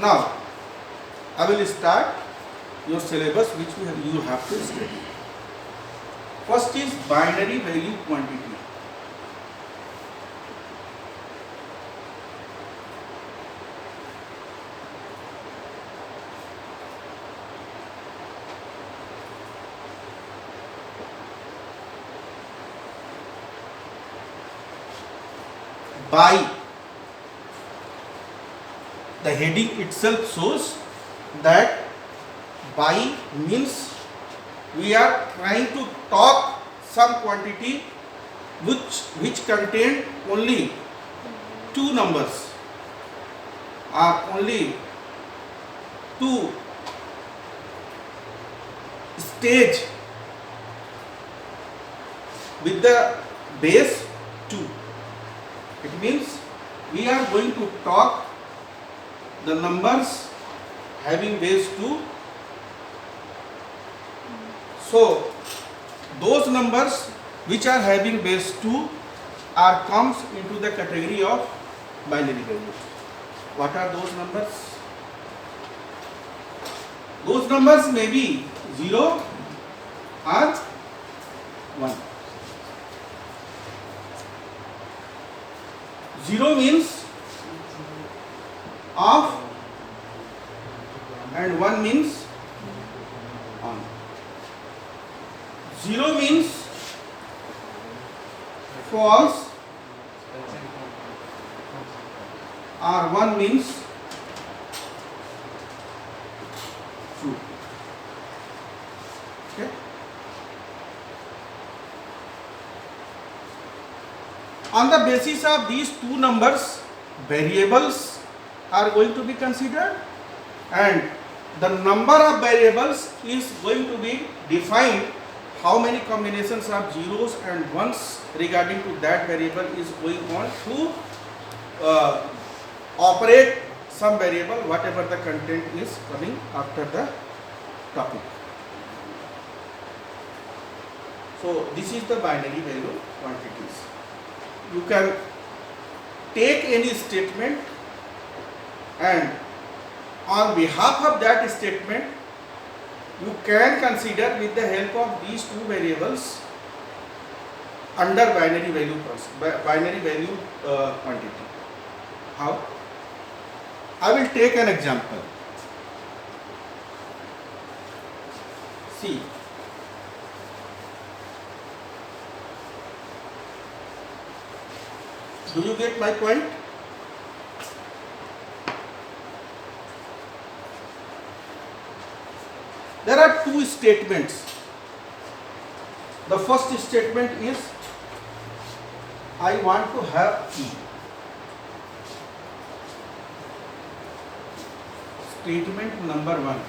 Now I will start your syllabus which you have to study. First is binary value quantity. By the heading itself shows that by means we are trying to talk some quantity which contain only two numbers or only two stage with the base 2. It means we are going to talk the numbers having base 2. So those numbers which are having base 2 are comes into the category of binary values. What are those numbers? Those numbers may be 0 or 1. 0 means off and 1 means on. 0 means false or 1 means true. Okay. On the basis of these two numbers, variables are going to be considered, and the number of variables is going to be defined. How many combinations of zeros and ones regarding to that variable is going on to operate some variable, whatever the content is coming after the topic. So this is the binary value quantities. You can take any statement and on behalf of that statement you can consider with the help of these two variables under binary value quantity. How? I will take an example. See, do you get my point? There are two statements. The first statement is I want to have E. Statement number 1.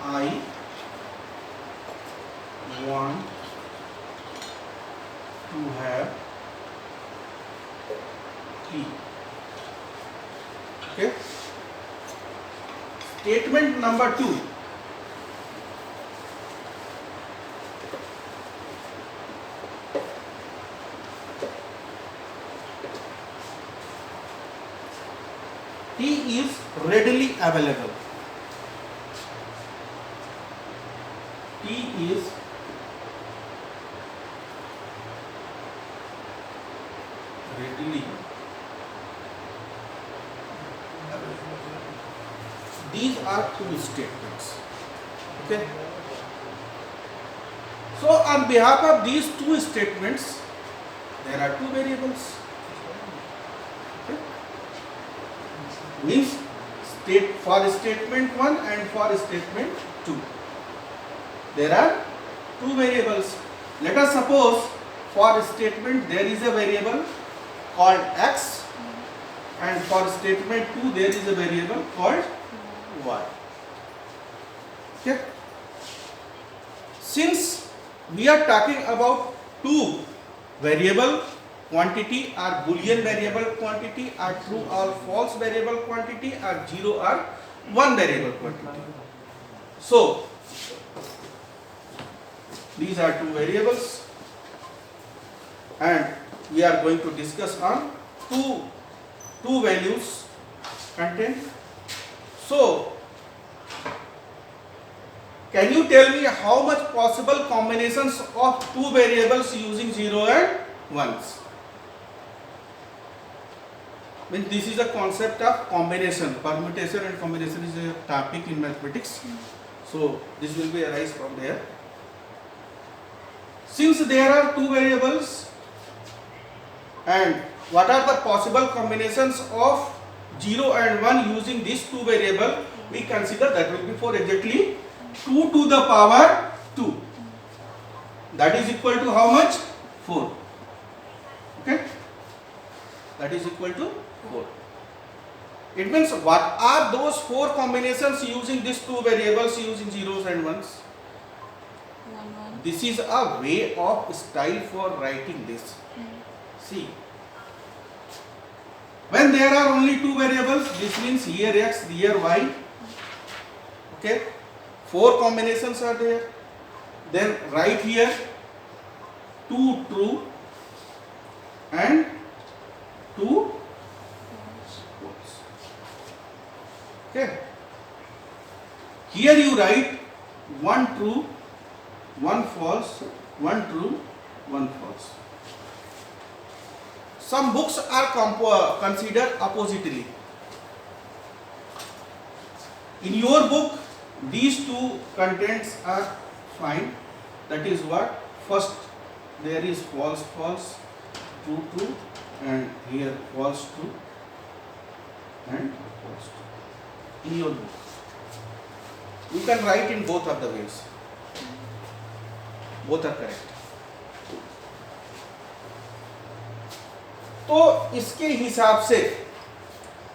I want to have T. Okay. Statement number 2. T is readily available. T is readily available. These are two statements. Okay. So on behalf of these two statements, there are two variables. Okay. Means for statement 1 and for statement 2. There are two variables. Let us suppose for statement there is a variable called x, and for statement 2 there is a variable called y. Okay. Since we are talking about two variable quantity or Boolean variable quantity or true or false variable quantity or 0 or 1 variable quantity. So these are two variables and we are going to discuss on two two values contain. So can you tell me how much possible combinations of two variables using 0 and 1s? Means this is a concept of combination. Permutation and combination is a topic in mathematics. So this will be arise from there. Since there are two variables, and what are the possible combinations of 0 and 1 using these two variables, we consider that will be for exactly 2 to the power 2. That is equal to how much? 4. Okay? That is equal to 4. It means what are those 4 combinations using these two variables using zeros and ones? This is a way of style for writing this. See, when there are only two variables, this means here x, here y. Okay, 4 combinations are there. Then write here 2 true and 2 false. Okay, here you write 1 true, 1 false, 1 true, 1 false. Some books are considered oppositely. In your book, these two contents are fine. That is what? First, there is false, false, true, true, and here false, true, and false, true. In your book, you can write in both of the ways. Both are correct. तो इसके हिसाब से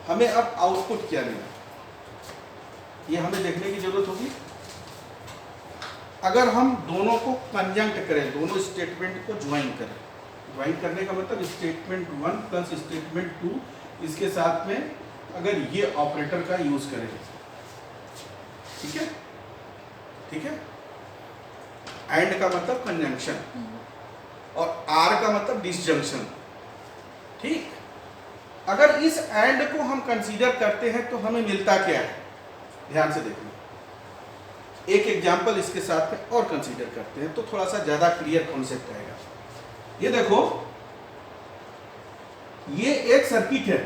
हमें अब output क्या मिला, ये हमें देखने की जरूरत होगी. अगर हम दोनों को कंजंक्ट करें, दोनों स्टेटमेंट को ज्वाइन करें, ज्वाइन करने का मतलब स्टेटमेंट 1 प्लस स्टेटमेंट 2, इसके साथ में अगर ये ऑपरेटर का यूज करें, ठीक है, ठीक है. एंड का मतलब कंजंक्शन और आर का मतलब डिसजंक्शन. ठीक, अगर इस एंड को हम कंसीडर करते हैं तो हमें मिलता क्या है, ध्यान से देखना. एक एग्जांपल इसके साथ में और कंसीडर करते हैं तो थोड़ा सा ज्यादा क्लियर कॉन्सेप्ट आएगा. ये देखो, ये एक सर्किट है.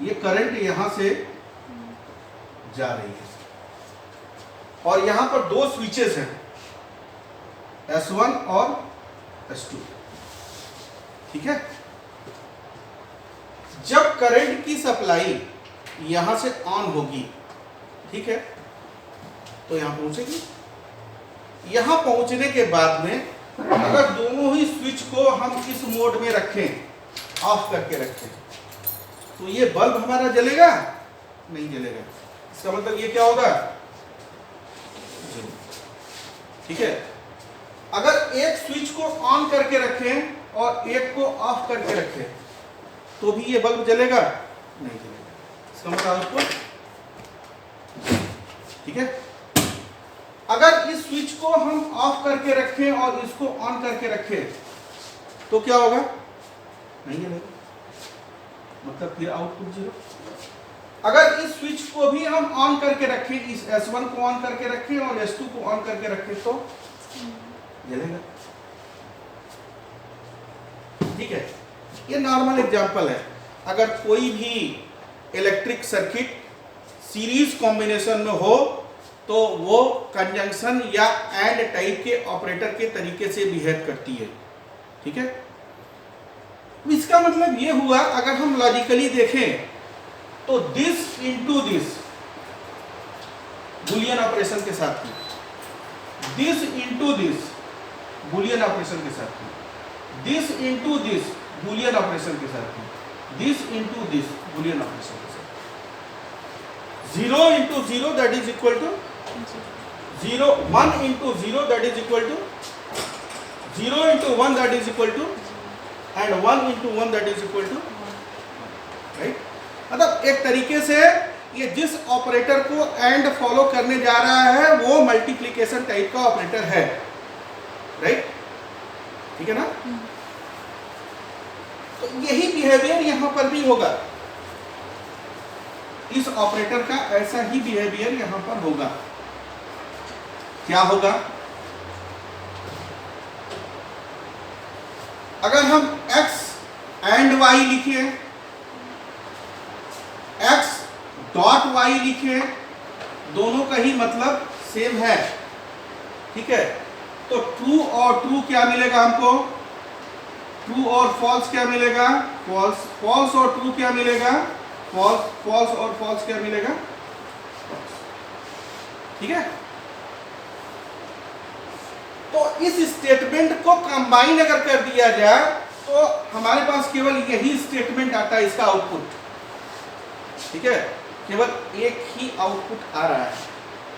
ये करंट यहां से जा रही है और यहां पर दो स्विचेस हैं, S1 और S2. ठीक है. जब करंट की सप्लाई यहां से ऑन होगी, ठीक है, तो यहां पहुंचेगी. यहां पहुंचने के बाद में अगर दोनों ही स्विच को हम इस मोड में रखें, ऑफ करके रखें, तो ये बल्ब हमारा जलेगा? नहीं जलेगा. इसका मतलब ये क्या होगा? ठीक है. अगर एक स्विच को ऑन करके रखें और एक को ऑफ करके रखें तो भी ये बल्ब जलेगा? नहीं जलेगा. इसका मतलब आउटपुट, ठीक है. अगर इस स्विच को हम ऑफ करके रखें और इसको ऑन करके रखें तो क्या होगा? नहीं जलेगा. मतलब फिर आउटपुट 0. अगर इस स्विच को भी हम ऑन करके रखें, इस S1 को ऑन करके रखें और S2 को ऑन करके रखें तो जलेगा. ठीक है. ये नॉर्मल एग्जांपल है. अगर कोई भी इलेक्ट्रिक सर्किट सीरीज कॉम्बिनेशन में हो तो वो कंजंक्शन या एंड टाइप के ऑपरेटर के तरीके से बिहेव करती है. ठीक है. इसका मतलब ये हुआ, अगर हम लॉजिकली देखें तो this into this boolean operation के साथ में, this into this boolean operation के साथ में, this into this boolean operation के साथ में, this into this boolean operation के साथ. 0 into 0 that is equal to 0. 1 into 0 that is equal to 0 into 1 that is equal to and 1 into 1 that is equal to, right. मतलब एक तरीके से ये जिस ऑपरेटर को एंड फॉलो करने जा रहा है वो मल्टीप्लिकेशन टाइप का ऑपरेटर है, राइट? ठीक है ना? तो यही बिहेवियर यहां पर भी होगा, इस ऑपरेटर का ऐसा ही बिहेवियर यहां पर होगा। क्या होगा? अगर हम x एंड y लिखे, x डॉट y लिखे, दोनों का ही मतलब सेम है, ठीक है? तो ट्रू और ट्रू क्या मिलेगा हमको? ट्रू और फॉल्स क्या मिलेगा? फॉल्स। फॉल्स और ट्रू क्या मिलेगा? फॉल्स। फॉल्स और फॉल्स क्या मिलेगा? ठीक है? तो इस स्टेटमेंट को कंबाइन अगर कर दिया जाए तो हमारे पास केवल यही स्टेटमेंट आता है, इसका आउटपुट, ठीक है? केवल एक ही आउटपुट आ रहा है,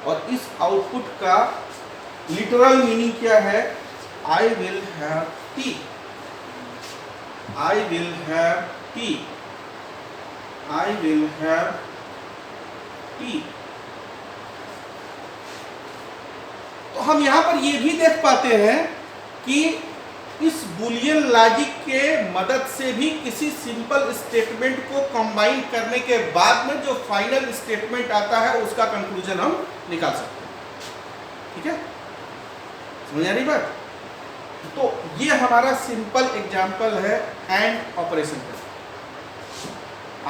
और इस आउटपुट का लिटरल मीनिंग क्या है? I will have T, I will have T, I will have T. तो हम यहां पर यह भी देख पाते हैं कि इस बुलियन लॉजिक के मदद से भी किसी सिंपल स्टेटमेंट को कंबाइन करने के बाद में जो फाइनल स्टेटमेंट आता है उसका कंक्लूजन हम निकाल सकते हैं, ठीक है? समझ आ रही बात? तो ये हमारा सिंपल एग्जांपल है एंड ऑपरेशन का।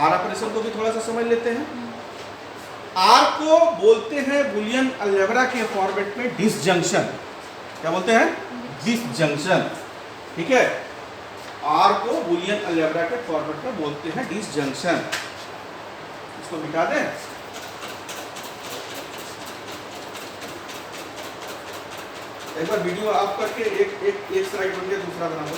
आर ऑपरेशन को भी थोड़ा सा समझ लेते हैं। आर को बोलते हैं बुलियन अलजेब्रा के फॉर्मेट में डिसजंक्शन। क्या बोलते हैं? डिसजंक्शन, ठीक है? आर को बुलियन अलजेब्रा के फॉर्मेट में बोलते हैं डिसजंक्शन। इसको मिटा दें। एक बार वीडियो ऑफ करके एक स्लाइड बन गया, दूसरा बना दो।